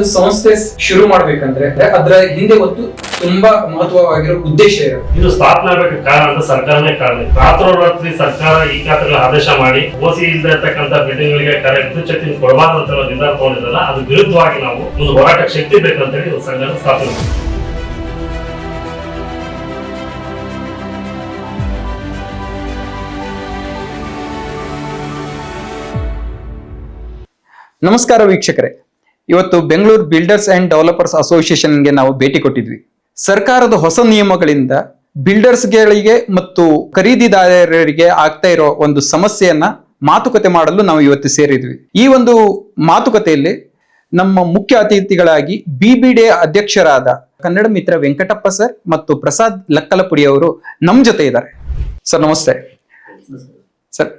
ಒಂದು ಸಂಸ್ಥೆ ಶುರು ಮಾಡ್ಬೇಕಂದ್ರೆ ಅದರ ಹಿಂದೆ ಒಂದು ತುಂಬಾ ಮಹತ್ವವಾಗಿರೋ ಉದ್ದೇಶ ಇರುತ್ತೆ. ಇದು ಸ್ಥಾಪನೆ ಆಗಬೇಕು ಕಾರಣ ಅಂತ ಸರ್ಕಾರನೇ ಕಾರಣ. ರಾತ್ರೋರಾತ್ರಿ ಸರ್ಕಾರ ಈ ಖಾತೆಗಳ ಆದೇಶ ಮಾಡಿ ಓಸಿ ಇಲ್ಲದೆ ಇರ್ತಕ್ಕಂಥ ಬಿಲ್ಡಿಂಗ್ ಗಳಿಗೆ ವಿದ್ಯುತ್ ಶಕ್ತಿ ಕೊಡಬಾರ್ದು ಅಂತ ನಿರ್ಧಾರ ತಗೊಂಡಿದ್ರಲ್ಲ, ಅದು ವಿರುದ್ಧವಾಗಿ ನಾವು ಒಂದು ಹೋರಾಟಕ್ಕೆ ಶಕ್ತಿ ಬೇಕಂತೇಳಿ ಸಂಘ ಸ್ಥಾಪನೆ ಮಾಡಿದ್ವಿ. ನಮಸ್ಕಾರ ವೀಕ್ಷಕರೇ, ಇವತ್ತು ಬೆಂಗಳೂರು ಬಿಲ್ಡರ್ಸ್ ಅಂಡ್ ಡೆವಲಪರ್ಸ್ ಅಸೋಸಿಯೇಷನ್ಗೆ ನಾವು ಭೇಟಿ ಕೊಟ್ಟಿದ್ವಿ. ಸರ್ಕಾರದ ಹೊಸ ನಿಯಮಗಳಿಂದ ಬಿಲ್ಡರ್ಸ್ಗಳಿಗೆ ಮತ್ತು ಖರೀದಿದಾರರಿಗೆ ಆಗ್ತಾ ಇರೋ ಒಂದು ಸಮಸ್ಯೆಯನ್ನ ಮಾತುಕತೆ ಮಾಡಲು ನಾವು ಇವತ್ತು ಸೇರಿದ್ವಿ. ಈ ಒಂದು ಮಾತುಕತೆಯಲ್ಲಿ ನಮ್ಮ ಮುಖ್ಯ ಅತಿಥಿಗಳಾಗಿ BBDA ಅಧ್ಯಕ್ಷರಾದ ಕನ್ನಡ ಮಿತ್ರ ವೆಂಕಟಪ್ಪ ಸರ್ ಮತ್ತು ಪ್ರಸಾದ್ ಲಕ್ಕಲಪುಡಿ ಅವರು ನಮ್ಮ ಜೊತೆ ಇದ್ದಾರೆ. ಸರ್ ನಮಸ್ತೆ. ಸರ್,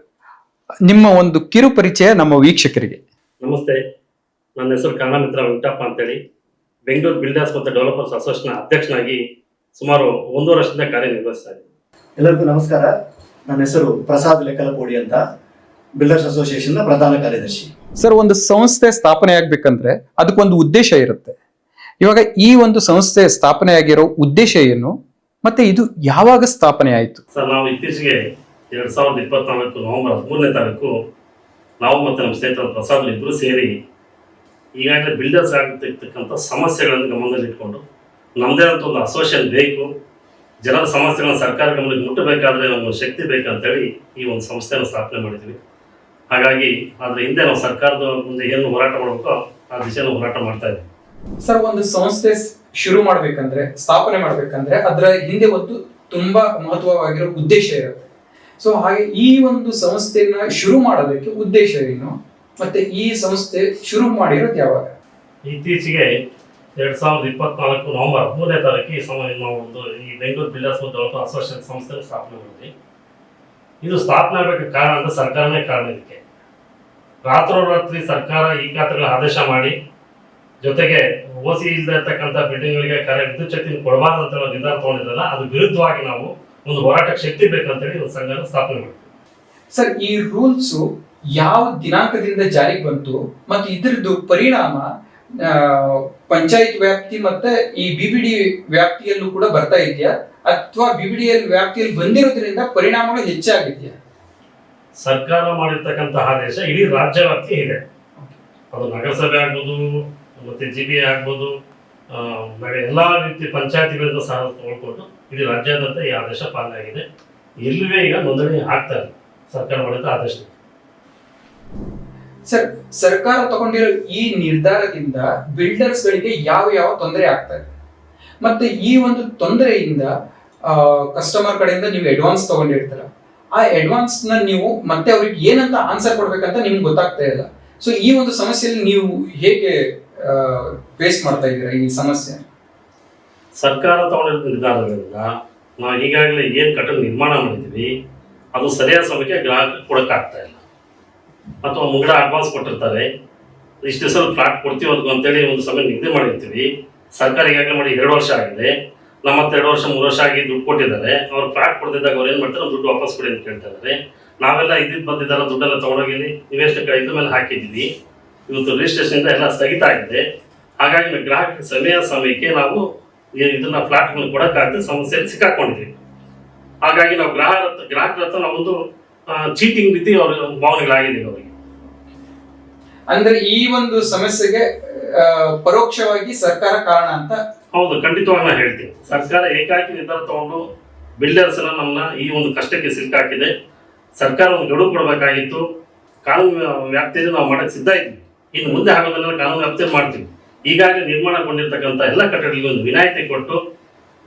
ನಿಮ್ಮ ಒಂದು ಕಿರು ಪರಿಚಯ ನಮ್ಮ ವೀಕ್ಷಕರಿಗೆ. ನಮಸ್ತೆ, ನನ್ನ ಹೆಸರು ಕನ್ನಡ ಮಿತ್ರ ವೆಂಕಟಪ್ಪ ಅಂತೇಳಿ ಬೆಂಗಳೂರು ಬಿಲ್ಡರ್ಸ್ ಮತ್ತು ಡೆವಲಪರ್ಸ್ ಅಸೋಸಿಯೇಷನ್ ಅಧ್ಯಕ್ಷನಾಗಿ ಸುಮಾರು 1 ವರ್ಷದಿಂದ ಕಾರ್ಯನಿರ್ವಹಿಸ್ತಾ ಇದ್ದೀನಿ. ಎಲ್ಲರಿಗೂ ನಮಸ್ಕಾರ. ನನ್ನ ಹೆಸರು ಪ್ರಸಾದ್ ಲೆಕ್ಕಲಪೂಡಿ ಅಂತ, ಬಿಲ್ಡರ್ಸ್ ಅಸೋಸಿಯೇಷನ್ ಪ್ರಧಾನ ಕಾರ್ಯದರ್ಶಿ. ಸರ್, ಒಂದು ಸಂಸ್ಥೆ ಸ್ಥಾಪನೆ ಆಗ್ಬೇಕಂದ್ರೆ ಅದಕ್ಕೊಂದು ಉದ್ದೇಶ ಇರುತ್ತೆ. ಇವಾಗ ಈ ಒಂದು ಸಂಸ್ಥೆ ಸ್ಥಾಪನೆ ಆಗಿರೋ ಉದ್ದೇಶ ಏನು ಮತ್ತೆ ಇದು ಯಾವಾಗ ಸ್ಥಾಪನೆ ಆಯಿತು? ಸರ್, ನಾವು ಇತ್ತೀಚೆಗೆ 2024 ನವೆಂಬರ್ 13ನೇ ತಾರೀಕು ನಾವು ಮತ್ತು ನಮ್ಮ ಸ್ನೇಹಿತರು ಪ್ರಸಾದ್ ಇಬ್ಬರು ಸೇರಿ ಈಗಾಗಲೇ ಬಿಲ್ಡರ್ಸ್ ಆಗ್ತಿರ್ತಕ್ಕಂಥ ಸಮಸ್ಯೆಗಳನ್ನು ಗಮನದಲ್ಲಿಟ್ಕೊಂಡು ನಮ್ಮದೇ ಅಂತ ಒಂದು ಅಸೋಸಿಯೇಷನ್ ಬೇಕು, ಜನರ ಸಮಸ್ಯೆಗಳನ್ನು ಸರ್ಕಾರ ಗಮನಕ್ಕೆ ಮುಟ್ಟಬೇಕಾದ್ರೆ ನಮಗೆ ಶಕ್ತಿ ಬೇಕಂತೇಳಿ ಈ ಒಂದು ಸಂಸ್ಥೆಯನ್ನು ಸ್ಥಾಪನೆ ಮಾಡಿದ್ವಿ. ಹಾಗಾಗಿ ಅದರ ಹಿಂದೆ ನಾವು ಸರ್ಕಾರದ ಮುಂದೆ ಏನು ಹೋರಾಟ ಮಾಡಬೇಕೋ ಆ ದಿಶೆಯನ್ನು ಹೋರಾಟ ಮಾಡ್ತಾ ಇದ್ದೀವಿ. ಸರ್, ಒಂದು ಸಂಸ್ಥೆ ಶುರು ಮಾಡ್ಬೇಕಂದ್ರೆ, ಸ್ಥಾಪನೆ ಮಾಡ್ಬೇಕಂದ್ರೆ ಅದರ ಹಿಂದೆ ಒಂದು ತುಂಬಾ ಮಹತ್ವವಾಗಿರೋ ಉದ್ದೇಶ ಇರುತ್ತೆ. ಸೊ ಹಾಗೆ ಈ ಒಂದು ಸಂಸ್ಥೆಯನ್ನ ಶುರು ಮಾಡೋದಕ್ಕೆ ಉದ್ದೇಶ ಏನು ಮತ್ತೆ ಈ ಸಂಸ್ಥೆ ಶುರು ಮಾಡಿರೋದು ಯಾವಾಗ? ಇತ್ತೀಚೆಗೆ 2024 ನವೆಂಬರ್ 13ನೇ ತಾರೀಕು ಈ ಸಮಯ ನಾವು ಈ ಬೆಂಗಳೂರು ಬಿಲ್ಡರ್ಸ್ ಮತ್ತು ಡೆವಲಪರ್ಸ್ ಅಸೋಸಿಯೇಷನ್ ಸಂಸ್ಥೆ ಸ್ಥಾಪನೆ ಮಾಡಿದ್ವಿ. ಇದು ಸ್ಥಾಪನೆ ಆಗಬೇಕು ಕಾರಣ ಅಂತ ಸರ್ಕಾರನೇ ಕಾರಣ. ಇದಕ್ಕೆ ರಾತ್ರೋರಾತ್ರಿ ಸರ್ಕಾರ ಈ ಖಾತೆಗಳ ಆದೇಶ ಮಾಡಿ ಜೊತೆಗೆ ಓಸಿ ಇಲ್ಲದೆ ಇರ್ತಕ್ಕಂಥ ಬಿಲ್ಡಿಂಗ್ಗಳಿಗೆ ವಿದ್ಯುತ್ ಶಕ್ತಿ ಕೊಡಬಾರ್ದು ಅಂತ ನಿರ್ಧಾರ ತಗೊಂಡಿದ್ರಲ್ಲ, ಅದು ವಿರುದ್ಧವಾಗಿ ನಾವು ಒಂದು ಹೋರಾಟಕ್ಕೆ ಶಕ್ತಿ ಬೇಕಂತೇಳಿ ಒಂದು ಸಂಘ ಸ್ಥಾಪನೆ ಮಾಡಿದ್ವಿ. ಸರ್, ಈ ರೂಲ್ಸ್ ಯಾವ ದಿನಾಂಕದಿಂದ ಜಾರಿಗೆ ಬಂತು ಮತ್ತು ಇದರದ್ದು ಪರಿಣಾಮ ಪಂಚಾಯತ್ ವ್ಯಾಪ್ತಿ ಮತ್ತೆ ಈ BBDA ವ್ಯಾಪ್ತಿಯಲ್ಲೂ ಕೂಡ ಬರ್ತಾ ಇದೆಯಾ ಅಥವಾ BBDA ವ್ಯಾಪ್ತಿಯಲ್ಲಿ ಬಂದಿರೋದ್ರಿಂದ ಪರಿಣಾಮಗಳು ಹೆಚ್ಚಾಗಿದೆಯಾ? ಸರ್ಕಾರ ಮಾಡಿರ್ತಕ್ಕಂಥ ಆದೇಶ ಇಡೀ ರಾಜ್ಯ ವ್ಯಾಪ್ತಿ ಇದೆ. ಅದು ನಗರಸಭೆ ಆಗ್ಬೋದು ಮತ್ತೆ GBA ಆಗ್ಬೋದು, ಎಲ್ಲಾ ರೀತಿ ಪಂಚಾಯತಿಗಳಿಂದ ಸಹ ತಗೊಳ್ಕೊಂಡು ಇಡೀ ರಾಜ್ಯಾದ್ಯಂತ ಈ ಆದೇಶ ಪಾಲನೆ ಆಗಿದೆ. ಎಲ್ಲವೇ ಈಗ ನೋಂದಣಿ ಆಗ್ತಾ ಇದೆ ಸರ್ಕಾರ ಮಾಡಿದ ಆದೇಶ. ಸರ್, ಸರ್ಕಾರ ತಗೊಂಡಿರೋ ಈ ನಿರ್ಧಾರದಿಂದ ಬಿಲ್ಡರ್ಸ್ ಗಳಿಗೆ ಯಾವ ಯಾವ ತೊಂದರೆ ಆಗ್ತಾ ಇದೆ ಮತ್ತೆ ಈ ಒಂದು ತೊಂದರೆಯಿಂದ ಕಸ್ಟಮರ್ ಕಡೆಯಿಂದ ನೀವು ಅಡ್ವಾನ್ಸ್ ತಗೊಂಡಿರ್ತೀರ, ಆ ಅಡ್ವಾನ್ಸ್ ನ ನೀವು ಮತ್ತೆ ಅವ್ರಿಗೆ ಏನಂತ ಆನ್ಸರ್ ಕೊಡ್ಬೇಕಂತ ನಿಮ್ಗೆ ಗೊತ್ತಾಗ್ತಾ ಇಲ್ಲ. ಸೊ ಈ ಒಂದು ಸಮಸ್ಯೆಯಲ್ಲಿ ನೀವು ಹೇಗೆ ಫೇಸ್ ಮಾಡ್ತಾ ಇದ್ದೀರಾ ಈ ಸಮಸ್ಯೆ? ಸರ್ಕಾರ ತಗೊಂಡಿರೋ ನಿರ್ಧಾರಗಳಿಂದ ನಾವು ಈಗಾಗಲೇ ಏನು ಕಟ್ಟಡ ನಿರ್ಮಾಣ ಮಾಡಿದ್ದೀವಿ ಅದು ಸರಿಯಾದ ಸಮಯಕ್ಕೆ ಗ್ರಾಹಕರಿಗೆ ಕೊಡೋಕ್ಕಾಗ್ತಾ ಇಲ್ಲ. ಅಥವಾ ಮುಂಗಡ ಅಡ್ವಾನ್ಸ್ ಕೊಟ್ಟಿರ್ತಾರೆ, ಇಷ್ಟು ದಿವಸ ಫ್ಲಾಟ್ ಕೊಡ್ತೀವಿ ಅಂತೇಳಿ ಒಂದು ಸಮಯ ನಿಗದಿ ಮಾಡಿರ್ತೀವಿ. ಸರ್ಕಾರ ಈಗಾಗಲೇ ಮಾಡಿ 2 ವರ್ಷ ಆಗಿದೆ. ನಮ್ಮ 2 ವರ್ಷ 3 ವರ್ಷ ಆಗಿ ದುಡ್ಡು ಕೊಟ್ಟಿದ್ದಾರೆ. ಅವ್ರು ಫ್ಲಾಟ್ ಕೊಡ್ತಿದ್ದಾಗ ಅವ್ರು ಏನು ಮಾಡ್ತಾರೆ, ದುಡ್ಡು ವಾಪಸ್ ಕೊಡಿ ಅಂತ ಕೇಳ್ತಾ ಇದ್ದಾರೆ. ನಾವೆಲ್ಲ ಇದ್ದಿದ್ದು ಬಂದಿದ್ದಾರ ದುಡ್ಡೆಲ್ಲ ತೊಗೊಂಡೋಗಿ ಇನ್ವೆಸ್ಟ್ ಇದ್ರ ಮೇಲೆ ಹಾಕಿದ್ದೀವಿ. ಇವತ್ತು ರಿಜಿಸ್ಟ್ರೇಷನ್ ಎಲ್ಲ ಸ್ಥಗಿತ ಆಗಿದೆ. ಹಾಗಾಗಿ ಗ್ರಾಹಕರಿಗೆ ಸಮಯಕ್ಕೆ ನಾವು ಇದನ್ನ ಫ್ಲಾಟ್ಗಳನ್ನು ಕೊಡೋಕ್ಕಾಗದೆ ಸಮಸ್ಯೆಯಲ್ಲಿ ಸಿಕ್ಕಾಕೊಂಡಿದ್ವಿ. ಹಾಗಾಗಿ ನಾವು ಗ್ರಾಹಕರ ಹತ್ರ ನಾವೊಂದು ಚೀಟಿಂಗ್ ರೀತಿ ಅವ್ರ ಭಾವನೆಗಳಾಗಿದೆ ಅವರಿಗೆ. ಅಂದ್ರೆ ಈ ಒಂದು ಸಮಸ್ಯೆಗೆ ಪರೋಕ್ಷವಾಗಿ ಸರ್ಕಾರ ಕಾರಣ ಅಂತ? ಹೌದು, ಖಂಡಿತವಾಗಿ ನಾನು ಹೇಳ್ತೀನಿ. ಸರ್ಕಾರ ಏಕಾಏಕಿ ನಿರ್ಧಾರ ತಗೊಂಡು ಬಿಲ್ಡರ್ಸ್ ನಮ್ಮನ್ನ ಈ ಒಂದು ಕಷ್ಟಕ್ಕೆ ಸಿಕ್ಕಾಕಿದೆ. ಸರ್ಕಾರ ಒಂದು ಗಡುವು ಕೊಡಬೇಕಾಗಿತ್ತು. ಕಾನೂನು ವ್ಯಾಪ್ತಿಯಲ್ಲಿ ನಾವು ಮಾಡಕ್ಕೆ ಸಿದ್ಧ ಇದ್ವಿ. ಇನ್ನು ಮುಂದೆ ಆಗೋದನ್ನೆಲ್ಲ ಕಾನೂನು ವ್ಯಾಪ್ತಿಯಲ್ಲಿ ಮಾಡ್ತೀವಿ. ಈಗಾಗಲೇ ನಿರ್ಮಾಣಗೊಂಡಿರ್ತಕ್ಕಂಥ ಎಲ್ಲ ಕಟ್ಟಡಗಳಿಗೆ ಒಂದು ವಿನಾಯಿತಿ ಕೊಟ್ಟು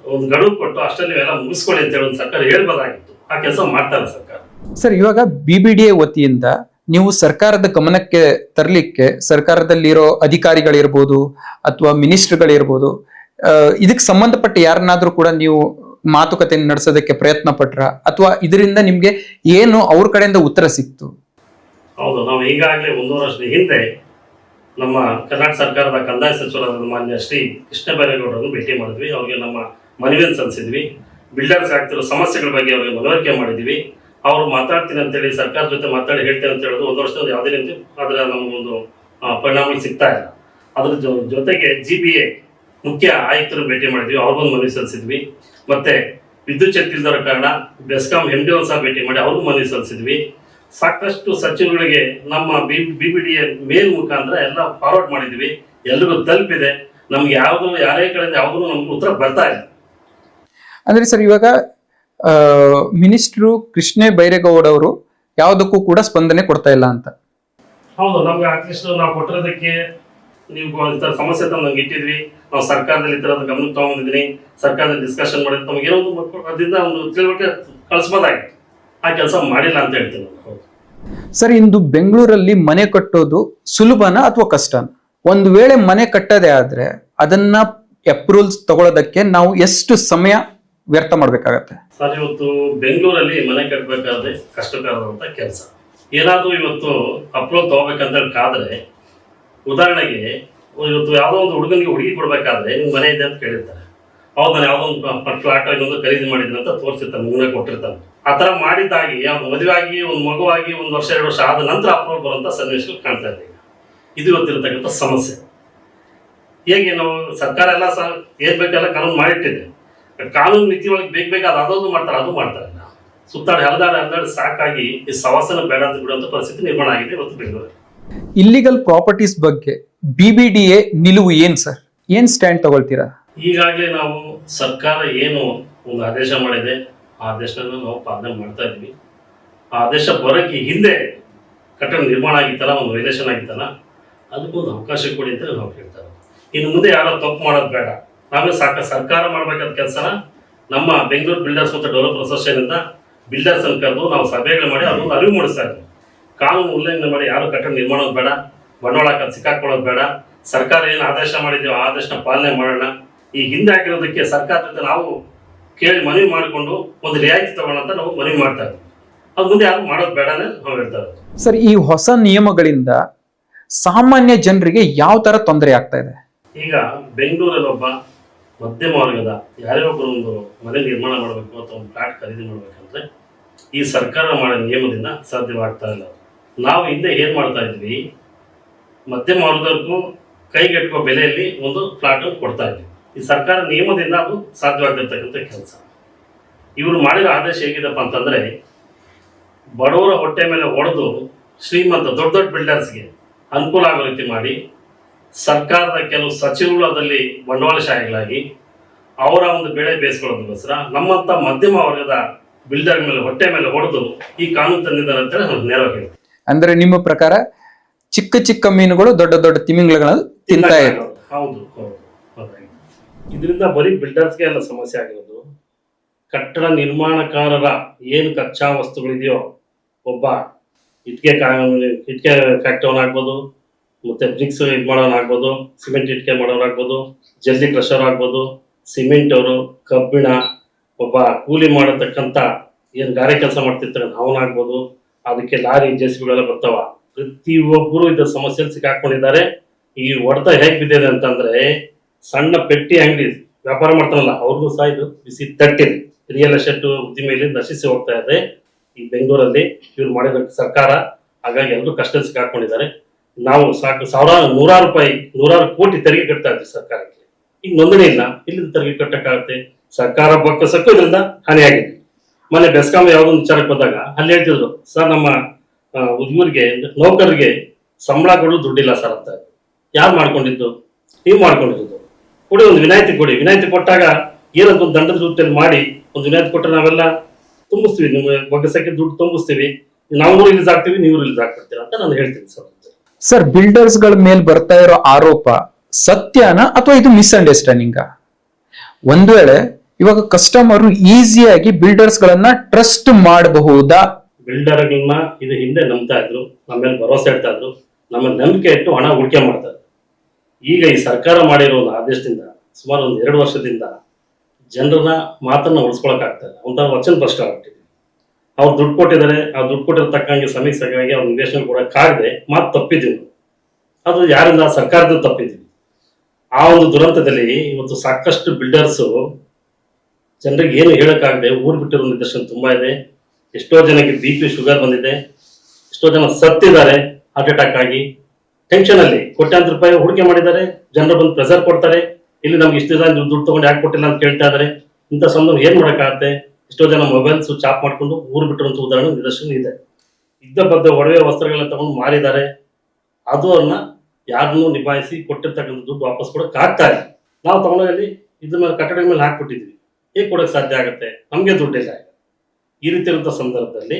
ಒಂದು ಗಡುವು ಕೊಟ್ಟು ಅಷ್ಟರಲ್ಲಿ ಎಲ್ಲ ಮುಗಿಸ್ಕೊಳ್ಳಿ ಅಂತ ಹೇಳಿ ಒಂದು ಸರ್ಕಾರ ಹೇಳ್ಬೋದಾಗಿತ್ತು. ಆ ಕೆಲಸ ಮಾಡ್ತಾರೆ ಸರ್ಕಾರ. ಸರ್, ಇವಾಗ BBDA ವತಿಯಿಂದ ನೀವು ಸರ್ಕಾರದ ಗಮನಕ್ಕೆ ತರಲಿಕ್ಕೆ ಸರ್ಕಾರದಲ್ಲಿರೋ ಅಧಿಕಾರಿಗಳಿರ್ಬೋದು ಅಥವಾ ಮಿನಿಸ್ಟರ್ಗಳಿರ್ಬೋದು, ಇದಕ್ಕೆ ಸಂಬಂಧಪಟ್ಟ ಯಾರನ್ನಾದ್ರೂ ಕೂಡ ನೀವು ಮಾತುಕತೆ ನಡೆಸೋದಕ್ಕೆ ಪ್ರಯತ್ನ ಪಟ್ರ ಅಥವಾ ಇದರಿಂದ ನಿಮ್ಗೆ ಏನು ಅವ್ರ ಕಡೆಯಿಂದ ಉತ್ತರ ಸಿಕ್ತು? ಹೌದು, ನಾವು ಈಗಾಗಲೇ 1 ವರ್ಷದ ಹಿಂದೆ ನಮ್ಮ ಕರ್ನಾಟಕ ಸರ್ಕಾರದ ಕಂದಾಯ ಸಚಿವರಾದ ಮಾನ್ಯ ಶ್ರೀ ಕೃಷ್ಣ ಬೈರೇಗೌಡರನ್ನು ಭೇಟಿ ಮಾಡಿದ್ವಿ. ಅವ್ರಿಗೆ ನಮ್ಮ ಮನವಿಯನ್ನು ಸಲ್ಲಿಸಿದ್ವಿ. ಬಿಲ್ಡರ್ಸ್ ಆಗ್ತಿರೋ ಸಮಸ್ಯೆಗಳ ಬಗ್ಗೆ ಅವ್ರಿಗೆ ಮನವರಿಕೆ ಮಾಡಿದ್ವಿ. ಅವರು ಮಾತಾಡ್ತೀನಿ ಅಂತೇಳಿ ಸರ್ಕಾರದ ಜೊತೆ ಮಾತಾಡಿ ಹೇಳ್ತೇನೆ ಅಂತ ಹೇಳೋದು 1 ವರ್ಷದಿಂದ ಯಾವುದೇ ರೀತಿ ಅದರ ನಮಗೊಂದು ಪರಿಣಾಮಗಳು ಸಿಗ್ತಾ ಇಲ್ಲ. ಅದ್ರ ಜೊತೆಗೆ GBA ಮುಖ್ಯ ಆಯುಕ್ತರು ಭೇಟಿ ಮಾಡಿದ್ವಿ, ಅವ್ರಿಗೊಂದು ಮನವಿ ಸಲ್ಲಿಸಿದ್ವಿ. ಮತ್ತೆ ವಿದ್ಯುತ್ ಶಕ್ತಿ ಇಲ್ದರ ಕಾರಣ ಬೆಸ್ಕಾಂ MD ಸಹ ಭೇಟಿ ಮಾಡಿ ಅವ್ರಿಗೂ ಮನವಿ ಸಲ್ಲಿಸಿದ್ವಿ. ಸಾಕಷ್ಟು ಸಚಿವರುಗಳಿಗೆ ನಮ್ಮ BBDA ಮೇಲ್ ಮುಖಾಂತರ ಎಲ್ಲ ಫಾರ್ವರ್ಡ್ ಮಾಡಿದ್ವಿ, ಎಲ್ರಿಗೂ ತಲುಪಿದೆ. ನಮ್ಗೆ ಯಾರೇ ಕಡೆಯಿಂದ ಯಾವುದೂ ನಮ್ಗೆ ಉತ್ತರ ಬರ್ತಾ ಇಲ್ಲ. ಅಂದ್ರೆ ಸರ್, ಇವಾಗ ಮಿನಿಸ್ಟ್ರು ಕೃಷ್ಣ ಬೈರೇಗೌಡ ಅವರು ಯಾವುದಕ್ಕೂ ಕೂಡ ಸ್ಪಂದನೆ ಕೊಡ್ತಾ ಇಲ್ಲ ಅಂತ. ಹೌದು, ನಮ್ಗೆ ಅಟ್ಲೀಸ್ಟ್ ನಾವು ಕೊಟ್ಟಿರೋದಕ್ಕೆ ನೀವು ಈ ಥರ ಸಮಸ್ಯೆ ತಂದು ನಮ್ಗೆ ಇಟ್ಟಿದ್ವಿ, ನಾವು ಸರ್ಕಾರದಲ್ಲಿ ಈ ಥರದ ಗಮನಕ್ಕೆ ತಗೊಂಡಿದ್ದೀನಿ, ಸರ್ಕಾರದಲ್ಲಿ ಡಿಸ್ಕಷನ್ ಮಾಡಿದ್ರೆ ನಮ್ಗೆ ಏನೋ ಒಂದು ಅದರಿಂದ ಒಂದು ತಿಳುವಳಿಕೆ ಕಳಿಸ್ಬೋದಾಗಿತ್ತು. ಆ ಕೆಲಸ ಮಾಡಿಲ್ಲ ಅಂತ ಹೇಳ್ತೀನಿ ನಾನು. ಸರ್, ಇಂದು ಬೆಂಗಳೂರಲ್ಲಿ ಮನೆ ಕಟ್ಟೋದು ಸುಲಭನಾ ಅಥವಾ ಕಷ್ಟನಾ? ಒಂದು ವೇಳೆ ಮನೆ ಕಟ್ಟದೆ ಆದ್ರೆ ಅದನ್ನ ಅಪ್ರೂವಲ್ಸ್ ತಗೊಳ್ಳೋದಕ್ಕೆ ನಾವು ಎಷ್ಟು ಸಮಯ ವ್ಯರ್ಥ ಮಾಡ್ಬೇಕಾಗತ್ತೆ? ಸರ್, ಇವತ್ತು ಬೆಂಗಳೂರಲ್ಲಿ ಮನೆ ಕಟ್ಟಬೇಕಾದ್ರೆ ಕಷ್ಟಕರವಾದಂಥ ಕೆಲಸ. ಏನಾದರೂ ಇವತ್ತು ಅಪ್ರೂವಲ್ ತಗೋಬೇಕಂತ ಕಾದ್ರೆ, ಉದಾಹರಣೆಗೆ ಇವತ್ತು ಯಾವುದೋ ಒಂದು ಹುಡುಗನಿಗೆ ಹುಡುಗಿ ಕೊಡ್ಬೇಕಾದ್ರೆ ನಿಮ್ಗೆ ಮನೆ ಇದೆ ಅಂತ ಕೇಳಿರ್ತಾರೆ. ಹೌದು, ನಾನು ಯಾವುದೋ ಒಂದು ಫ್ಲಾಟ್ ಇನ್ನೊಂದು ಖರೀದಿ ಮಾಡಿದ್ದೀನಿ ಅಂತ ತೋರಿಸಿರ್ತಾನೆ, ಮುಂದೆ ಕೊಟ್ಟಿರ್ತಾನೆ. ಆ ಥರ ಮಾಡಿದ್ದಾಗಿ ಅವ್ನು ಮದುವೆ ಆಗಿ ಒಂದು ಮಗುವಾಗಿ 1 ವರ್ಷ 2 ವರ್ಷ ಆದ ನಂತರ ಅಪ್ರೂವಲ್ ಬರುವಂಥ ಸನ್ನಿವೇಶಗಳು ಕಾಣ್ತಾ ಇದೆ. ಇದು ಇವತ್ತಿರತಕ್ಕಂಥ ಸಮಸ್ಯೆ. ಹೇಗೆ ನಾವು ಸರ್ಕಾರ ಎಲ್ಲ ಏನ್ ಬೇಕೆಲ್ಲ ಕಾನೂನು ಮಾಡಿಟ್ಟಿದೆ, ಕಾನೂನು ಮಿತಿ ಒಳಗೆ ಬೇಕಾದ ಅದೊಂದು ಮಾಡ್ತಾರೆ, ಅದು ಮಾಡ್ತಾರೆ. ಸುತ್ತಾಡಿ ಹರಿದಾಡಿ ಸಾಕಾಗಿ ಈ ಸವಾಸನ ಬೇಡ ಅಂತ ಬಿಡುವಂಥ ಪರಿಸ್ಥಿತಿ ನಿರ್ಮಾಣ ಆಗಿದೆ ಇವತ್ತು ಬೆಂಗಳೂರಲ್ಲಿ. ಇಲ್ಲಿಗಲ್ ಪ್ರಾಪರ್ಟೀಸ್ ಬಗ್ಗೆ BBDA ನಿಲುವು ಏನ್ ಸರ್? ಏನ್ ಸ್ಟ್ಯಾಂಡ್ ತಗೊಳ್ತೀರಾ? ಈಗಾಗಲೇ ನಾವು ಸರ್ಕಾರ ಏನು ಒಂದು ಆದೇಶ ಮಾಡಿದೆ, ಆ ಆದೇಶನ ನಾವು ಪಾಲನೆ ಮಾಡ್ತಾ ಇದ್ವಿ. ಆ ಆದೇಶ ಬರೋಕ್ಕೆ ಹಿಂದೆ ಕಟ್ಟಡ ನಿರ್ಮಾಣ ಆಗಿತ್ತಲ್ಲ, ಒಂದು ವೈಲೇಷನ್ ಆಗಿತ್ತಲ್ಲ, ಅದಕ್ಕೊಂದು ಅವಕಾಶ ಕೊಡಿ ಅಂತ ನಾವು ಕೇಳ್ತಾರೆ. ಇನ್ನು ಮುಂದೆ ಯಾರೋ ತಪ್ಪು ಮಾಡೋದು ಬೇಡ. ನಾವೇ ಸರ್ಕಾರ ಮಾಡಬೇಕಾದ ಕೆಲಸನ ನಮ್ಮ ಬೆಂಗಳೂರು ಬಿಲ್ಡರ್ಸ್ ಮತ್ತು ಡೆವಲಪರ್ ಅಸೋಸಿಯೇಷನ್ ಅಂತ ಬಿಲ್ಡರ್ಸ್ ಅನ್ನು ಕರೆದು ನಾವು ಸಭೆಗಳು ಮಾಡಿ ಅದೊಂದು ಅರಿವು ಮೂಡಿಸ್ತಾ ಇದ್ವಿ. ಕಾನೂನು ಉಲ್ಲಂಘನೆ ಮಾಡಿ ಯಾರು ಕಟ್ಟಡ ನಿರ್ಮಾಣೋದು ಬೇಡ, ಬಂಡವಾಳ ಸಿಕ್ಕಾಕೊಳ್ಳೋದು ಬೇಡ. ಸರ್ಕಾರ ಏನು ಆದೇಶ ಮಾಡಿದೆಯೋ ಆ ಆದೇಶನ ಪಾಲನೆ ಮಾಡೋಣ. ಈ ಹಿಂದೆ ಆಗಿರೋದಕ್ಕೆ ಸರ್ಕಾರ ಜೊತೆ ನಾವು ಕೇಳಿ ಮನವಿ ಮಾಡಿಕೊಂಡು ಒಂದು ರಿಯಾಯಿತಿ ತಗೋಣ ಅಂತ ನಾವು ಮನವಿ ಮಾಡ್ತಾ ಇದ್ವಿ. ಅದು ಮುಂದೆ ಯಾರು ಮಾಡೋದು ಬೇಡನೇ ನಾವು ಹೇಳ್ತಾ ಇದ್ವಿ. ಸರ್, ಈ ಹೊಸ ನಿಯಮಗಳಿಂದ ಸಾಮಾನ್ಯ ಜನರಿಗೆ ಯಾವ ತರ ತೊಂದರೆ ಆಗ್ತಾ ಇದೆ? ಈಗ ಬೆಂಗಳೂರಲ್ಲಿ ಒಬ್ಬ ಮಧ್ಯಮ ವರ್ಗದ ಯಾರೇ ಒಬ್ಬರು ಒಂದು ಮನೆ ನಿರ್ಮಾಣ ಮಾಡಬೇಕು ಅಥವಾ ಒಂದು ಫ್ಲಾಟ್ ಖರೀದಿ ಮಾಡಬೇಕಂದ್ರೆ ಈ ಸರ್ಕಾರ ಮಾಡೋ ನಿಯಮದಿಂದ ಸಾಧ್ಯವಾಗ್ತಾ ಇಲ್ಲ. ನಾವು ಹಿಂದೆ ಏನು ಮಾಡ್ತಾ ಇದ್ವಿ, ಮಧ್ಯಮ ವರ್ಗದವರೆಗೂ ಕೈಗೆಟುಕುವ ಬೆಲೆಯಲ್ಲಿ ಒಂದು ಫ್ಲಾಟ್ ಕೊಡ್ತಾ ಇದ್ವಿ. ಈ ಸರ್ಕಾರ ನಿಯಮದಿಂದ ಅದು ಸಾಧ್ಯವಾಗಿರ್ತಕ್ಕಂಥ ಕೆಲಸ. ಇವರು ಮಾಡಿರೋ ಆದೇಶ ಹೇಗಿದೆಪ್ಪ ಅಂತಂದ್ರೆ, ಬಡವರ ಹೊಟ್ಟೆ ಮೇಲೆ ಹೊಡೆದು ಶ್ರೀಮಂತ ದೊಡ್ಡ ದೊಡ್ಡ ಬಿಲ್ಡರ್ಸ್ಗೆ ಅನುಕೂಲ ಆಗೋ ರೀತಿ ಮಾಡಿ, ಸರ್ಕಾರದ ಕೆಲವು ಸಚಿವರು ಅದರಲ್ಲಿ ಬಂಡವಾಳಶಾಹಿಗಳಾಗಿ ಅವರ ಒಂದು ಬೆಳೆ ಬೇಯಿಸ್ಕೊಳ್ಳೋದಕ್ಕೋಸ್ಕರ ನಮ್ಮಂಥ ಮಧ್ಯಮ ವರ್ಗದ ಬಿಲ್ಡರ್ ಮೇಲೆ ಹೊಟ್ಟೆ ಮೇಲೆ ಹೊಡೆದು ಈ ಕಾನೂನು ತಂದಿದ್ದಾರೆ ಅಂತೇಳಿ ನಾವು ನೇರವಾಗಿ ಹೇಳ್ತೀವಿ. ಅಂದ್ರೆ ನಿಮ್ಮ ಪ್ರಕಾರ ಚಿಕ್ಕ ಚಿಕ್ಕ ಮೀನುಗಳು ದೊಡ್ಡ ದೊಡ್ಡ ತಿಮಿಂಗ್ಲಗಳನ್ನು ತಿಂತಾ ಇದೆ. ಹೌದು ಹೌದು ಹೌದಾಗಿ. ಇದರಿಂದ ಬರೀ ಬಿಲ್ಡರ್ಸ್ಗೆ ಎಲ್ಲ ಸಮಸ್ಯೆ ಆಗಿರೋದು. ಕಟ್ಟಡ ನಿರ್ಮಾಣಕಾರರ ಏನು ಕಚ್ಚಾ ವಸ್ತುಗಳಿದೆಯೋ, ಒಬ್ಬ ಇಟ್ಟಿಗೆ ಫ್ಯಾಕ್ಟರಿ ಆಗ್ಬೋದು, ಮತ್ತೆ ಬ್ರಿಕ್ಸ್ ಇದು ಮಾಡೋನಾಗ್ಬೋದು, ಸಿಮೆಂಟ್ ಇಟ್ಟಿಗೆ ಮಾಡೋರಾಗ್ಬೋದು, ಜಲ್ದಿ ಕ್ರಷರ್ ಆಗ್ಬೋದು, ಸಿಮೆಂಟ್ ಅವರು, ಕಬ್ಬಿಣ, ಒಬ್ಬ ಕೂಲಿ ಮಾಡತಕ್ಕಂಥ ಏನು ಗಾರೆ ಕೆಲಸ ಮಾಡ್ತಿರ್ತಾರೆ ಅವನಾಗ್ಬೋದು, ಅದಕ್ಕೆ ಲಾರಿ JCBಗಳೆಲ್ಲ ಬರ್ತಾವ. ಪ್ರತಿಯೊಬ್ಬರು ಇದರ ಸಮಸ್ಯೆಯಲ್ಲಿ ಸಿಕ್ಕಾಕೊಂಡಿದ್ದಾರೆ. ಈ ಹೊಡೆತ ಹೇಗೆ ಬಿದ್ದಿದೆ ಅಂತಂದ್ರೆ, ಸಣ್ಣ ಪೆಟ್ಟಿ ಅಂಗಡಿ ವ್ಯಾಪಾರ ಮಾಡ್ತಾರಲ್ಲ ಅವ್ರಿಗೂ ಸಹ ಇದು ಬಿಸಿ ತಟ್ಟಿದೆ. ರಿಯಲ್ ಎಸ್ಟೇಟ್ ಉದ್ದಿಮೆಯಲ್ಲಿ ನಶಿಸಿ ಹೋಗ್ತಾ ಇದೆ ಈ ಬೆಂಗಳೂರಲ್ಲಿ ಇವ್ರು ಮಾಡಿದ ಸರ್ಕಾರ. ಹಾಗಾಗಿ ಎಲ್ಲರೂ ಕಷ್ಟ ಸಿಕ್ಕಾಕೊಂಡಿದ್ದಾರೆ. ನಾವು ನೂರಾರು ಕೋಟಿ ತೆರಿಗೆ ಕಟ್ತಾ ಇದ್ವಿ ಸರ್ಕಾರಕ್ಕೆ. ಈಗ ನೋಂದಣಿ ಇಲ್ಲ, ಇಲ್ಲಿಂದ ತೆರಿಗೆ ಕಟ್ಟಕ್ಕಾಗುತ್ತೆ? ಸರ್ಕಾರ ಬೊಕ್ಕಸಕ್ಕೂ ಇದರಿಂದ ಹಾನಿಯಾಗಿದೆ. ಮೊನ್ನೆ ಬೆಸ್ಕಾಂ ಯಾವುದೊಂದು ವಿಚಾರಕ್ಕೆ ಬಂದಾಗ ಅಲ್ಲಿ ಹೇಳ್ತಿದ್ರು, ಸರ್ ನಮ್ಮ ಇವರಿಗೆ ನೌಕರರಿಗೆ ಸಂಬಳ ಕೊಡಲು ದುಡ್ಡಿಲ್ಲ ಸರ್ ಅಂತ. ಯಾರು ಮಾಡ್ಕೊಂಡಿದ್ದು? ನೀವು ಮಾಡ್ಕೊಂಡಿದ್ದು. ಕೊಡಿ, ಒಂದು ವಿನಾಯಿತಿ ಕೊಡಿ. ವಿನಾಯಿತಿ ಕೊಟ್ಟಾಗ ಏನಂತ ಒಂದು ದಂಡದ ರೂಪದಲ್ಲಿ ಮಾಡಿ ಒಂದು ವಿನಾಯಿತಿ ಕೊಟ್ಟರೆ ನಾವೆಲ್ಲ ತುಂಬಿಸ್ತೀವಿ, ನಿಮ್ಮ ಬೊಕ್ಕಸಕ್ಕೆ ದುಡ್ಡು ತುಂಬಿಸ್ತೀವಿ, ನಾವು ರಿಲೀಸ್ ಆಗ್ತೀವಿ, ನೀವು ರಿಲೀಸ್ ಆಗ್ಬಿಡ್ತೀರಾ ಅಂತ ನಾನು ಹೇಳ್ತೀನಿ ಸರ್. ಸರ್, ಬಿಲ್ಡರ್ಸ್ ಗಳ ಮೇಲೆ ಬರ್ತಾ ಇರೋ ಆರೋಪ ಸತ್ಯನಾ ಅಥವಾ ಇದು ಮಿಸ್ಅಂಡರ್ಸ್ಟ್ಯಾಂಡಿಂಗ್? ಒಂದ್ ವೇಳೆ ಇವಾಗ ಕಸ್ಟಮರ್ ಈಸಿಯಾಗಿ ಬಿಲ್ಡರ್ಸ್ ಗಳನ್ನ ಟ್ರಸ್ಟ್ ಮಾಡಬಹುದಾ? ಬಿಲ್ಡರ್ಗಳನ್ನ ಇದು ಹಿಂದೆ ನಂಬ್ತಾ ಇದ್ರು, ನಮ್ಮ ಮೇಲೆ ಭರವಸೆ ಇಡ್ತಾ ಇದ್ರು, ನಮ್ಮ ನಂಬಿಕೆ ಇಟ್ಟು ಹಣ ಹೂಡಿಕೆ ಮಾಡ್ತಾ ಇದ್ರು. ಈಗ ಈ ಸರ್ಕಾರ ಮಾಡಿರೋ ಒಂದು ಆದೇಶದಿಂದ ಸುಮಾರು ಒಂದು 2 ವರ್ಷದಿಂದ ಜನರನ್ನ ಮಾತನ್ನ ಉಳಿಸ್ಕೊಳಕ್ಕಾಗ್ತಾ ಇಲ್ಲ. ಒಂಥರ ವಚನ ಭ್ರಷ್ಟ ಆಗ್ಬಿಟ್ಟಿದೆ. ಅವ್ರು ದುಡ್ಡು ಕೊಟ್ಟಿದ್ದಾರೆ, ಆ ದುಡ್ಡು ಕೊಟ್ಟಿರತಕ್ಕಂಗೆ ಸಮಯಕ್ಕೆ ಸರಿಯಾಗಿ ಅವ್ರು ನಿವೇಶನ ಕೊಡೋಕ್ಕಾಗದೆ ಮಾತು ತಪ್ಪಿದ್ದೀವಿ. ಅದು ಯಾರಿಂದ? ಸರ್ಕಾರದ ತಪ್ಪಿದ್ದೀವಿ. ಆ ಒಂದು ದುರಂತದಲ್ಲಿ ಇವತ್ತು ಸಾಕಷ್ಟು ಬಿಲ್ಡರ್ಸು ಜನರಿಗೆ ಏನು ಹೇಳೋಕ್ಕಾಗದೆ ಊರು ಬಿಟ್ಟಿರೋ ನಿದರ್ಶನ ತುಂಬಾ ಇದೆ. ಎಷ್ಟೋ ಜನಕ್ಕೆ BP ಶುಗರ್ ಬಂದಿದೆ, ಎಷ್ಟೋ ಜನ ಸತ್ತಿದ್ದಾರೆ ಹಾರ್ಟ್ ಅಟ್ಯಾಕ್ ಆಗಿ. ಟೆನ್ಷನಲ್ಲಿ ಕೋಟ್ಯಾಂತರ ರೂಪಾಯಿ ಹೂಡಿಕೆ ಮಾಡಿದ್ದಾರೆ, ಜನರು ಬಂದು ಪ್ರೆಸರ್ ಕೊಡ್ತಾರೆ, ಇಲ್ಲಿ ನಮ್ಗೆ ಇಷ್ಟು ದಿನ ದುಡ್ಡು ತಗೊಂಡು ಯಾಕೆ ಕೊಟ್ಟಿಲ್ಲ ಅಂತ ಕೇಳ್ತಾ ಇದ್ದಾರೆ. ಇಂಥ ಸಂದರ್ಭ ಏನ್ ಮಾಡೋಕ್ಕಾಗತ್ತೆ? ಎಷ್ಟೋ ಜನ ಮೊಬೈಲ್ ಸ್ವಿಚ್ ಆಫ್ ಮಾಡ್ಕೊಂಡು ಊರು ಬಿಟ್ಟಿರುವಂತ ಉದಾಹರಣೆ ನಿದರ್ಶನ ಇದೆ. ಇದ್ದ ಬದ್ದ ಒಡವೆ ವಸ್ತ್ರಗಳನ್ನ ತಗೊಂಡು ಮಾರಿದ್ದಾರೆ. ಅದು ಅವ್ರನ್ನ ಯಾರನ್ನೂ ನಿಭಾಯಿಸಿ ಕೊಟ್ಟಿರ್ತಕ್ಕಂಥ ದುಡ್ಡು ವಾಪಸ್ ಕೊಡಕ್ ಆಗ್ತಾ ಇಲ್ಲ. ನಾವು ತಗೊಂಡೋಗಿ ಇದ್ರ ಮೇಲೆ ಕಟ್ಟಡ ಮೇಲೆ ಹಾಕ್ಬಿಟ್ಟಿದ್ವಿ, ಹೇಗೆ ಕೊಡಕ್ ಸಾಧ್ಯ ಆಗುತ್ತೆ? ನಮಗೆ ದುಡ್ಡಿಲ್ಲ. ಈ ರೀತಿ ಇರುವಂಥ ಸಂದರ್ಭದಲ್ಲಿ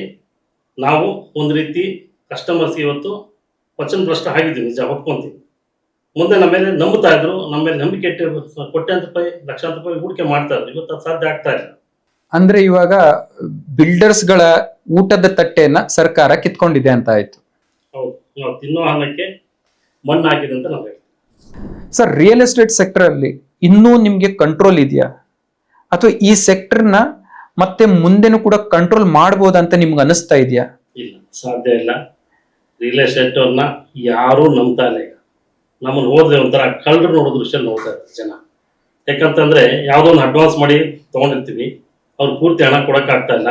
ನಾವು ಒಂದು ರೀತಿ ಕಸ್ಟಮರ್ಸ್ಗೆ ಇವತ್ತು ವಚನ ಭ್ರಷ್ಟ ಆಗಿದ್ದೀವಿ, ನಿಜ ಒಪ್ಕೊಂತೀವಿ. ಮುಂದೆ ನಮ್ಮ ಮೇಲೆ ನಂಬುತ್ತಾ ಇದ್ರು, ನಮ್ಮ ಮೇಲೆ ನಂಬಿಕೆ ಇಟ್ಟು ಕೋಟ್ಯಾಂತರ ರೂಪಾಯಿ ಲಕ್ಷಾಂತರ ರೂಪಾಯಿ ಹೂಡಿಕೆ ಮಾಡ್ತಾ ಇದ್ರು. ಇವತ್ತು ಅದು ಸಾಧ್ಯ ಆಗ್ತಾ ಇಲ್ಲ. ಅಂದ್ರೆ ಇವಾಗ ಬಿಲ್ಡರ್ಸ್ ಗಳ ಊಟದ ತಟ್ಟೆಯನ್ನ ಸರ್ಕಾರ ಕಿತ್ಕೊಂಡಿದೆ ಅಂತ ಆಯ್ತು. ಹೌದು, ನಾವು ತಿನ್ನೋ ಅನ್ನಕ್ಕೆ ಮಣ್ಣು ಹಾಕಿದೆ ಅಂತ ನಾವು ಹೇಳ್ತೀವಿ. ಸರ್, ರಿಯಲ್ ಎಸ್ಟೇಟ್ ಸೆಕ್ಟರ್ ಅಲ್ಲಿ ಇನ್ನೂ ನಿಮ್ಗೆ ಕಂಟ್ರೋಲ್ ಇದೆಯಾ, ಅಥವಾ ಈ ಸೆಕ್ಟರ್ನ ಮತ್ತೆ ಮುಂದೆನೂ ಕೂಡ ಕಂಟ್ರೋಲ್ ಮಾಡ್ಬೋದಂತ ನಿಮ್ಗೆ ಅನಿಸ್ತಾ ಇದೆಯಾ? ಇಲ್ಲ, ಸಾಧ್ಯ ಇಲ್ಲ. ರಿಯಲ್ ಎಸ್ಟೇಟ್ ಅವ್ರನ್ನ ಯಾರೂ ನಂಬ್ತಾ ಇಲ್ಲ. ಈಗ ನಮ್ಮನ್ನು ಹೋದ್ರೆ ಒಂಥರ ಕಳ್ಳರು ನೋಡೋ ದೃಶ್ಯ ನೋಡ್ತಾ ಇರ್ತಾರೆ ಜನ. ಯಾಕಂತಂದ್ರೆ ಯಾವುದೋ ಒಂದು ಅಡ್ವಾನ್ಸ್ ಮಾಡಿ ತಗೊಂಡಿರ್ತೀವಿ, ಅವ್ರು ಪೂರ್ತಿ ಹಣ ಕೊಡಕ್ಕಾಗ್ತಾ ಇಲ್ಲ.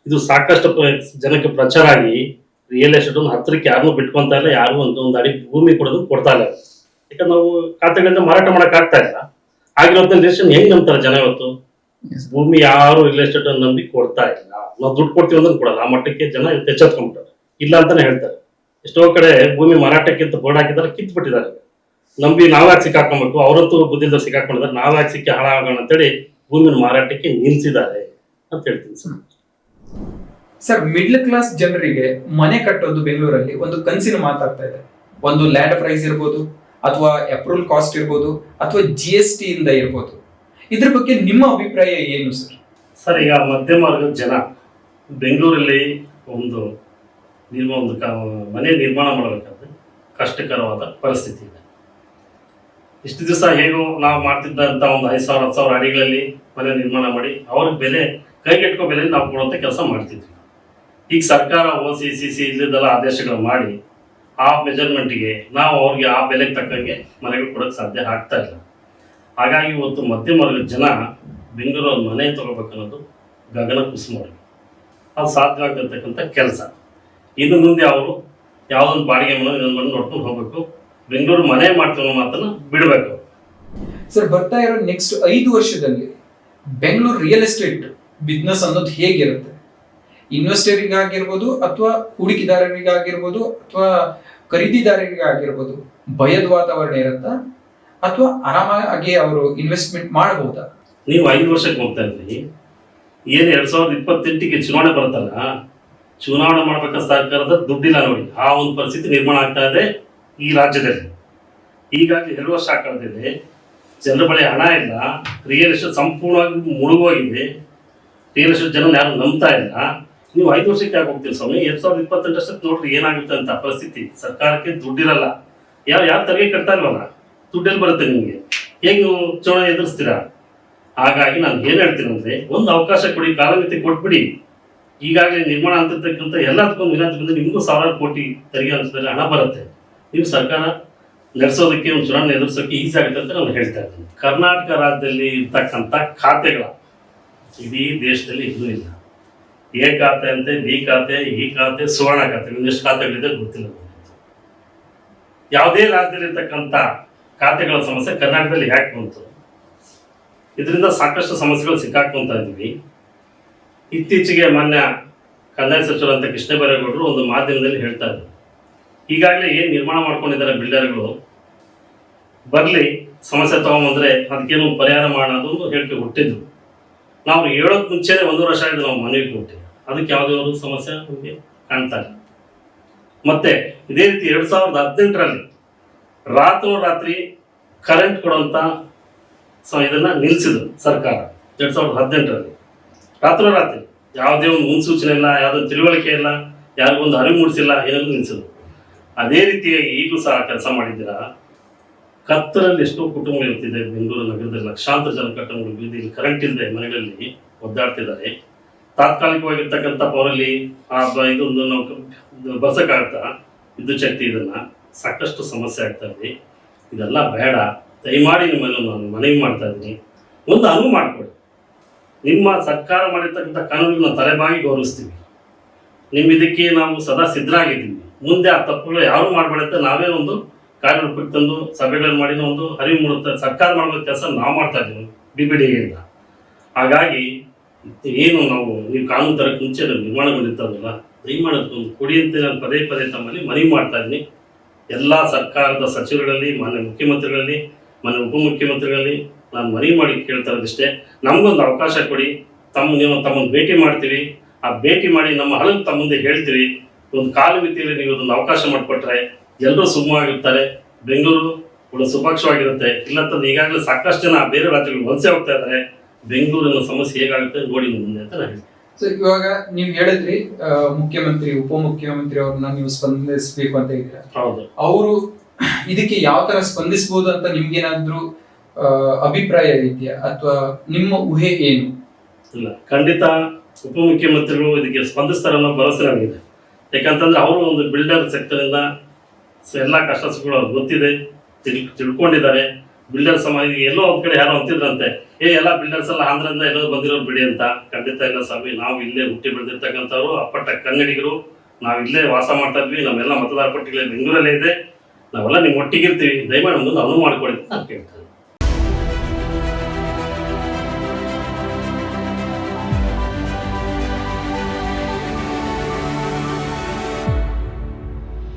ಇದು ಸಾಕಷ್ಟು ಜನಕ್ಕೆ ಪ್ರಚಾರ ಆಗಿ ರಿಯಲ್ ಎಸ್ಟೇಟ್ ಒಂದು ಹತ್ತಿರಕ್ಕೆ ಯಾರನ್ನೂ ಬಿಟ್ಕೊಂತ ಇಲ್ಲ, ಯಾರು ಒಂದು ಅಡಿ ಭೂಮಿ ಕೊಡೋದು ಕೊಡ್ತಾ ಇಲ್ಲ. ಯಾಕಂದ್ರೆ ನಾವು ಖಾತೆಗಳಿಂದ ಮಾರಾಟ ಮಾಡಕ್ ಆಗ್ತಾ ಇಲ್ಲ. ಆಗಿರೋದ್ನ ರಿಲೇಷನ್ ಹೆಂಗ್ ನಂಬ್ತಾರೆ ಜನ ಇವತ್ತು? ಭೂಮಿ ಯಾರು ರಿಯಲ್ ಎಸ್ಟೇಟ್ ನಂಬಿ ಕೊಡ್ತಾ ಇಲ್ಲ. ನಾವು ದುಡ್ಡು ಕೊಡ್ತೀವಿ ಅಂದ್ರೆ ಕೊಡಲ್ಲ. ಆ ಮಟ್ಟಕ್ಕೆ ಜನ ಎಚ್ಚೆತ್ಕೊಂಡ್ಬಿಟ್ಟಾರೆ. ಇಲ್ಲ ಅಂತಾನೆ ಹೇಳ್ತಾರೆ. ಎಷ್ಟೋ ಕಡೆ ಭೂಮಿ ಮಾರಾಟಕ್ಕಿಂತ ಬೋರ್ಡ್ ಹಾಕಿದ್ದಾರೆ, ಕಿತ್ತು ಬಿಟ್ಟಿದ್ದಾರೆ. ನಂಬಿ ನಾವ್ಯಾಕೆ ಸಿಕ್ಕಾಕೊಬೇಕು, ಅವರಂತೂ ಬುದ್ಧಿಯಿಂದ ಸಿಕ್ಕಾಕೊಂಡಿದ್ದಾರೆ, ನಾವ್ಯಾಕೆ ಸಿಕ್ಕಿ ಹಾಳಾಗೋಣ ಅಂತೇಳಿ ಭೂಮಿನ ಮಾರಾಟಕ್ಕೆ ನಿಲ್ಸಿದ್ದಾರೆ ಅಂತ ಹೇಳ್ತೀನಿ ಸರ್. ಸರ್, ಮಿಡ್ಲ್ ಕ್ಲಾಸ್ ಜನರಿಗೆ ಮನೆ ಕಟ್ಟೋದು ಬೆಂಗಳೂರಲ್ಲಿ ಒಂದು ಕನಸಿನ ಮಾತಾಗ್ತಾ ಇದೆ. ಒಂದು ಲ್ಯಾಂಡ್ ಪ್ರೈಸ್ ಇರ್ಬೋದು, ಅಥವಾ ಅಪ್ರೂವಲ್ ಕಾಸ್ಟ್ ಇರ್ಬೋದು, ಅಥವಾ GST ಇಂದ ಇರ್ಬೋದು. ಇದ್ರ ಬಗ್ಗೆ ನಿಮ್ಮ ಅಭಿಪ್ರಾಯ ಏನು ಸರ್? ಸರ್, ಈಗ ಮಧ್ಯಮ ವರ್ಗದ ಜನ ಬೆಂಗಳೂರಲ್ಲಿ ಒಂದು ಮನೆ ನಿರ್ಮಾಣ ಮಾಡಬೇಕಾದ್ರೆ ಕಷ್ಟಕರವಾದ ಪರಿಸ್ಥಿತಿ ಇದೆ. ಇಷ್ಟು ದಿವಸ ಹೇಗೋ ನಾವು ಮಾಡ್ತಿದ್ದಂಥ ಒಂದು 5,000 10,000 ಅಡಿಗಳಲ್ಲಿ ಮನೆ ನಿರ್ಮಾಣ ಮಾಡಿ ಅವ್ರಿಗೆ ಬೆಲೆ ಕೈಗೆಟ್ಕೋ ಬೆಲೆ ನಾವು ಕೊಡುವಂಥ ಕೆಲಸ ಮಾಡ್ತಿದ್ವಿ. ಈಗ ಸರ್ಕಾರ OCCC ಇಲ್ಲದೆಲ್ಲ ಆದೇಶಗಳು ಮಾಡಿ ಆ ಮೆಜರ್ಮೆಂಟ್ಗೆ ನಾವು ಅವ್ರಿಗೆ ಆ ಬೆಲೆಗೆ ತಕ್ಕಂಗೆ ಮನೆಗಳು ಕೊಡೋಕ್ಕೆ ಸಾಧ್ಯ ಆಗ್ತಾ ಇಲ್ಲ. ಹಾಗಾಗಿ ಇವತ್ತು ಮಧ್ಯಮ ವರ್ಗದ ಜನ ಬೆಂಗಳೂರಲ್ಲಿ ಮನೆ ತಗೋಬೇಕನ್ನೋದು ಗಗನ ಕುಸುಮ. ಅದು ಸಾಧ್ಯ ಆಗ್ತಿರ್ತಕ್ಕಂಥ ಕೆಲಸ. ಇನ್ನು ಮುಂದೆ ಅವರು ಯಾವುದೊಂದು ಬಾಡಿಗೆ ಮನೆ ಇನ್ನೊಂದು ಮನೆ ನೋಡ್ಕೊಂಡು ಹೋಗ್ಬೇಕು. ಬೆಂಗಳೂರು ಮನೆ ಮಾಡ್ತೀವಿ ಮಾತನ್ನ ಬಿಡಬೇಕು. ಸರ್, ಬರ್ತಾ ಇರೋ ನೆಕ್ಸ್ಟ್ 5 ವರ್ಷದಲ್ಲಿ ಬೆಂಗಳೂರು ರಿಯಲ್ ಎಸ್ಟೇಟ್ ಬಿಸ್ನೆಸ್ ಅನ್ನೋದು ಹೇಗಿರುತ್ತೆ? ಇನ್ವೆಸ್ಟರಿಗಾಗಿರ್ಬೋದು, ಅಥವಾ ಹೂಡಿಕೆದಾರರಿಗಾಗಿರ್ಬೋದು, ಅಥವಾ ಖರೀದಿದಾರರಿಗಾಗಿರ್ಬೋದು, ಭಯದ ವಾತಾವರಣ ಇರುತ್ತಾ, ಅಥವಾ ಆರಾಮಾಗಿ ಅವರು ಇನ್ವೆಸ್ಟ್ಮೆಂಟ್ ಮಾಡಬಹುದಾ? ನೀವು 5 ವರ್ಷಕ್ಕೆ ಹೋಗ್ತಾ ಇದ್ರಿ. ಏನು 2028ಗೆ ಚುನಾವಣೆ ಬರುತ್ತಲ್ಲ, ಚುನಾವಣೆ ಮಾಡ್ಬೇಕಾದ ಸರ್ಕಾರದ ದುಡ್ಡಿಲ್ಲ ನೋಡಿ. ಆ ಒಂದು ಪರಿಸ್ಥಿತಿ ನಿರ್ಮಾಣ ಆಗ್ತಾ ಇದೆ ಈ ರಾಜ್ಯದಲ್ಲಿ. ಹೀಗಾಗಿ 2 ವರ್ಷ ಕಳೆದಿದೆ, ಜನರ ಬಳಿ ಹಣ ಇಲ್ಲ, ರಿಯಲ್ ಎಸ್ಟೇಟ್ ಸಂಪೂರ್ಣವಾಗಿ ಮುಳುಗೋಗಿದೆ, ರಿಯಲ್ ಎಸ್ಟೇಟ್ ಜನ ಯಾರು ನಂಬ್ತಾ ಇಲ್ಲ. ನೀವು 5 ವರ್ಷಕ್ಕೆ ಯಾಕೆ ಹೋಗ್ತೀರಿ ಸ್ವಾಮಿ? 2028 ನೋಡ್ರಿ ಏನಾಗುತ್ತೆ ಅಂತ ಪರಿಸ್ಥಿತಿ. ಸರ್ಕಾರಕ್ಕೆ ದುಡ್ಡಿರಲ್ಲ, ಯಾರು ತೆರಿಗೆ ಕಟ್ತಾ ಇಲ್ವಲ್ಲ, ದುಡ್ಡೆಲ್ಲಿ ಬರುತ್ತೆ ನಿಮಗೆ? ಹೇಗೆ ನೀವು ಚುನಾವಣೆ ಎದುರಿಸ್ತೀರಾ? ಹಾಗಾಗಿ ನಾನು ಏನು ಹೇಳ್ತೀನಿ ಅಂದರೆ, ಒಂದು ಅವಕಾಶ ಕೊಡಿ, ಕಾಲಮಿತಿ ಕೊಟ್ಬಿಡಿ. ಈಗಾಗಲೇ ನಿರ್ಮಾಣ ಅಂತಿರ್ತಕ್ಕಂಥ ಎಲ್ಲದಕ್ಕೊಂದು ವಿನಾಂತಿ ಬಂದರೆ ನಿಮಗೂ 1,000 ಕೋಟಿ ತೆರಿಗೆ ಹಂತದಲ್ಲಿ ಹಣ ಬರುತ್ತೆ. ನೀವು ಸರ್ಕಾರ ನಡೆಸೋದಕ್ಕೆ, ಒಂದು ಚುನಾವಣೆ ಎದುರಿಸೋಕ್ಕೆ ಈಸಿ ಆಗುತ್ತೆ ಅಂತ ನಾನು ಹೇಳ್ತಾ ಇದ್ದೀನಿ. ಕರ್ನಾಟಕ ರಾಜ್ಯದಲ್ಲಿ ಇರ್ತಕ್ಕಂಥ ಖಾತೆಗಳ ಇಡೀ ದೇಶದಲ್ಲಿ ಇನ್ನೂ ಇಲ್ಲ. ಎ ಖಾತೆ ಅಂತೆ, ಬಿ ಖಾತೆ, ಈ ಖಾತೆ, ಸುವರ್ಣ ಖಾತೆ, ಇನ್ನೆಷ್ಟು ಖಾತೆಗಳಿದೆ ಗೊತ್ತಿಲ್ಲ. ಯಾವುದೇ ರಾಜ್ಯದಲ್ಲಿ ಇರ್ತಕ್ಕಂಥ ಖಾತೆಗಳ ಸಮಸ್ಯೆ ಕರ್ನಾಟಕದಲ್ಲಿ ಯಾಕೆ ಬಂತು? ಇದರಿಂದ ಸಾಕಷ್ಟು ಸಮಸ್ಯೆಗಳು ಸಿಕ್ಕಾಕೊಂತ ಇದ್ವಿ. ಇತ್ತೀಚೆಗೆ ಮಾನ್ಯ ಕಂದಾಯ ಸಚಿವರಂತ ಕೃಷ್ಣ ಬೈರೇಗೌಡರು ಒಂದು ಮಾಧ್ಯಮದಲ್ಲಿ ಹೇಳ್ತಾ ಇದ್ರು, ಈಗಾಗಲೇ ಏನು ನಿರ್ಮಾಣ ಮಾಡ್ಕೊಂಡಿದ್ದಾರೆ ಬಿಲ್ಡರ್ಗಳು, ಬರಲಿ ಸಮಸ್ಯೆ ತಗೊಂಬಂದ್ರೆ ಅದಕ್ಕೇನು ಪರಿಹಾರ ಮಾಡೋದು ಹೇಳಿಕೆ ಹುಟ್ಟಿದ್ರು. ನಾವು ಹೇಳೋಕೆ ಮುಂಚೆನೇ 1 ವರ್ಷ ಆಗಿದೆ ನಾವು ಮನೆಗೆ ಕೊಟ್ಟಿವಿ. ಅದಕ್ಕೆ ಯಾವುದೇ ಒಂದು ಸಮಸ್ಯೆ ನಮಗೆ ಕಾಣ್ತಾ ಇಲ್ಲ. ಮತ್ತೆ ಇದೇ ರೀತಿ 2018ರಲ್ಲಿ ರಾತ್ರಿ ಕರೆಂಟ್ ಕೊಡುವಂಥ ಇದನ್ನ ನಿಲ್ಲಿಸಿದ್ರು ಸರ್ಕಾರ. 2018ರಲ್ಲಿ ರಾತ್ರಿ ಯಾವುದೇ ಒಂದು ಮುನ್ಸೂಚನೆ ಇಲ್ಲ, ಯಾವುದೋ ತಿಳುವಳಿಕೆ ಇಲ್ಲ, ಯಾರಿಗೊಂದು ಅರಿವು ಮೂಡಿಸಿಲ್ಲ, ಏನೆಲ್ಲ ನಿಲ್ಲಿಸಿದ್ರು. ಅದೇ ರೀತಿಯಾಗಿ ಈಗಲೂ ಸಹ ಕೆಲಸ ಮಾಡಿದ್ದೀರಾ. ಕತ್ತಲಲ್ಲಿ ಎಷ್ಟೋ ಕುಟುಂಬಗಳು ಇರ್ತಿದೆ ಬೆಂಗಳೂರು ನಗರದಲ್ಲಿ. ಲಕ್ಷಾಂತರ ಜನ ಕುಟುಂಬಗಳು ಬೀದಿಯಲ್ಲಿ ಕರೆಂಟ್ ಇಲ್ಲದೆ ಮನೆಗಳಲ್ಲಿ ಒದ್ದಾಡ್ತಿದ್ದಾರೆ. ತಾತ್ಕಾಲಿಕವಾಗಿರ್ತಕ್ಕಂಥ ಪವರಲ್ಲಿ ಇದೊಂದು ನಾವು ಬರ್ಸೋಕ್ಕಾಗತ್ತಾ ವಿದ್ಯುತ್ ಶಕ್ತಿ? ಇದನ್ನು ಸಾಕಷ್ಟು ಸಮಸ್ಯೆ ಆಗ್ತಾ ಇದೆ. ಇದೆಲ್ಲ ಬೇಡ, ದಯಮಾಡಿ ನಿಮ್ಮನ್ನು ನಾನು ಮನವಿ ಮಾಡ್ತಾ ಇದ್ದೀನಿ, ಒಂದು ಅನುವು ಮಾಡಿಕೊಡಿ. ನಿಮ್ಮ ಸರ್ಕಾರ ಮಾಡಿರ್ತಕ್ಕಂಥ ಕಾನೂನಿಗೆ ನಾವು ತಲೆಬಾಗಿ ಗೌರವಿಸ್ತೀವಿ. ನಿಮ್ಮ ಇದಕ್ಕೆ ನಾವು ಸದಾ ಸಿದ್ಧರಾಗಿದ್ದೀವಿ. ಮುಂದೆ ಆ ತಪ್ಪುಗಳು ಯಾರು ಮಾಡಬೇಡ ಅಂತ ನಾವೇ ಒಂದು ಕಾರ್ಯರೂಪಕ್ಕೆ ತಂದು ಸಭೆಗಳನ್ನು ಮಾಡಿ ಒಂದು ಅರಿವು ಮೂಡುತ್ತೆ. ಸರ್ಕಾರ ಮಾಡೋ ಕೆಲಸ ನಾವು ಮಾಡ್ತಾ ಇದ್ದೀವಿ BBDAಯಿಂದ. ಹಾಗಾಗಿ ಏನು ನಾವು ನೀವು ಕಾನೂನು ತರಕ್ಕೆ ಮುಂಚೆ ನಿರ್ಮಾಣಗೊಂಡಿರ್ತಾರಲ್ಲ, ದಯಮಾಡಿ ಕೊಡಿ ಅಂತ ನಾನು ಪದೇ ಪದೇ ತಮ್ಮಲ್ಲಿ ಮನವಿ ಮಾಡ್ತಾ ಇದ್ದೀನಿ. ಎಲ್ಲ ಸರ್ಕಾರದ ಸಚಿವರಲ್ಲಿ, ಮಾನ್ಯ ಮುಖ್ಯಮಂತ್ರಿಗಳಲ್ಲಿ, ಮಾನ್ಯ ಉಪಮುಖ್ಯಮಂತ್ರಿಗಳಲ್ಲಿ ನಾನು ಮನವಿ ಮಾಡಿ ಕೇಳ್ತಾ ಇರೋದಿಷ್ಟೇ, ನಮಗೊಂದು ಅವಕಾಶ ಕೊಡಿ. ತಮ್ಮನ್ನು ಭೇಟಿ ಮಾಡ್ತೀವಿ. ಆ ಭೇಟಿ ಮಾಡಿ ನಮ್ಮ ಹಲವು ತಮ್ಮ ಮುಂದೆ ಹೇಳ್ತೀವಿ. ಒಂದು ಕಾಲಮಿತಿಯಲ್ಲಿ ನೀವು ಅದೊಂದು ಅವಕಾಶ ಮಾಡಿಕೊಟ್ರೆ ಎಲ್ಲರೂ ಸುಗಮವಾಗಿರ್ತಾರೆ, ಬೆಂಗಳೂರು ಕೂಡ ಸುಪಕ್ಷವಾಗಿರುತ್ತೆ. ಇಲ್ಲಂತಂದ್ರೆ ಈಗಾಗಲೇ ಸಾಕಷ್ಟು ಜನ ಬೇರೆ ರಾಜ್ಯಗಳು ವಲಸೆ ಹೋಗ್ತಾ ಇದ್ದಾರೆ. ಬೆಂಗಳೂರಿನ ಸಮಸ್ಯೆ ಹೇಗಾಗುತ್ತೆ ನೋಡಿ ಮುಂದೆ ಅಂತ ನಾನು ಹೇಳ್ತೀನಿ. ಸೊ ಇವಾಗ ನೀವು ಹೇಳಿದ್ರಿ ಮುಖ್ಯಮಂತ್ರಿ ಉಪಮುಖ್ಯಮಂತ್ರಿ ಅವ್ರನ್ನ ನೀವು ಸ್ಪಂದಿಸಬೇಕು ಅಂತ ಇದ್ದೀರಾ. ಹೌದು, ಅವರು ಇದಕ್ಕೆ ಯಾವ ತರ ಸ್ಪಂದಿಸಬಹುದು ಅಂತ ನಿಮ್ಗೇನಾದ್ರೂ ಅಭಿಪ್ರಾಯ ಇದೆಯಾ ಅಥವಾ ನಿಮ್ಮ ಊಹೆ ಏನು? ಇಲ್ಲ, ಖಂಡಿತ ಉಪಮುಖ್ಯಮಂತ್ರಿಗಳು ಇದಕ್ಕೆ ಸ್ಪಂದಿಸ್ತಾರೆ ಅನ್ನೋ ಭರವಸೆ ನನಗಿದೆ. ಯಾಕಂತಂದ್ರೆ ಅವರು ಒಂದು ಬಿಲ್ಡರ್ ಸೆಕ್ಟರಿಂದ ಎಲ್ಲ ಕಷ್ಟ ಸುಖಗಳು ಅವ್ರಿಗೆ ಗೊತ್ತಿದೆ, ತಿಳ್ಕೊಂಡಿದ್ದಾರೆ. ಬಿಲ್ಡರ್ ಸಮಾಜ ಎಲ್ಲೋ ಒಂದ್ ಕಡೆ ಯಾರೋ ಅಂತಿದ್ರಂತೆ, ಎಲ್ಲ ಬಿಲ್ಡರ್ಸ್ ಎಲ್ಲ ಆಂಧ್ರದಿಂದ ಎಲ್ಲೋ ಬಂದಿರೋರು ಬಿಡಿ ಅಂತ. ಖಂಡಿತ ಇಲ್ಲ ಸ್ವಾಮಿ, ನಾವು ಇಲ್ಲೇ ಹುಟ್ಟಿ ಬೆಳೆದಿರ್ತಕ್ಕಂಥವ್ರು, ಅಪ್ಪಟ್ಟ ಕನ್ನಡಿಗರು. ನಾವು ಇಲ್ಲೇ ವಾಸ ಮಾಡ್ತಾ ಇದ್ವಿ, ನಮ್ಮೆಲ್ಲ ಮತದಾರ ಪಟ್ಟಿಗಳೇ ಬೆಂಗಳೂರಲ್ಲೇ ಇದೆ. ನಾವೆಲ್ಲ ನಿಮ್ಮ ಒಟ್ಟಿಗಿರ್ತೀವಿ, ದಯಮಾಡಿ ನಮ್ಮನ್ನು ಅನುವು ಮಾಡ್ಕೊಳ್ಳಿ ಅಂತ ನಾನು ಕೇಳ್ತೇನೆ.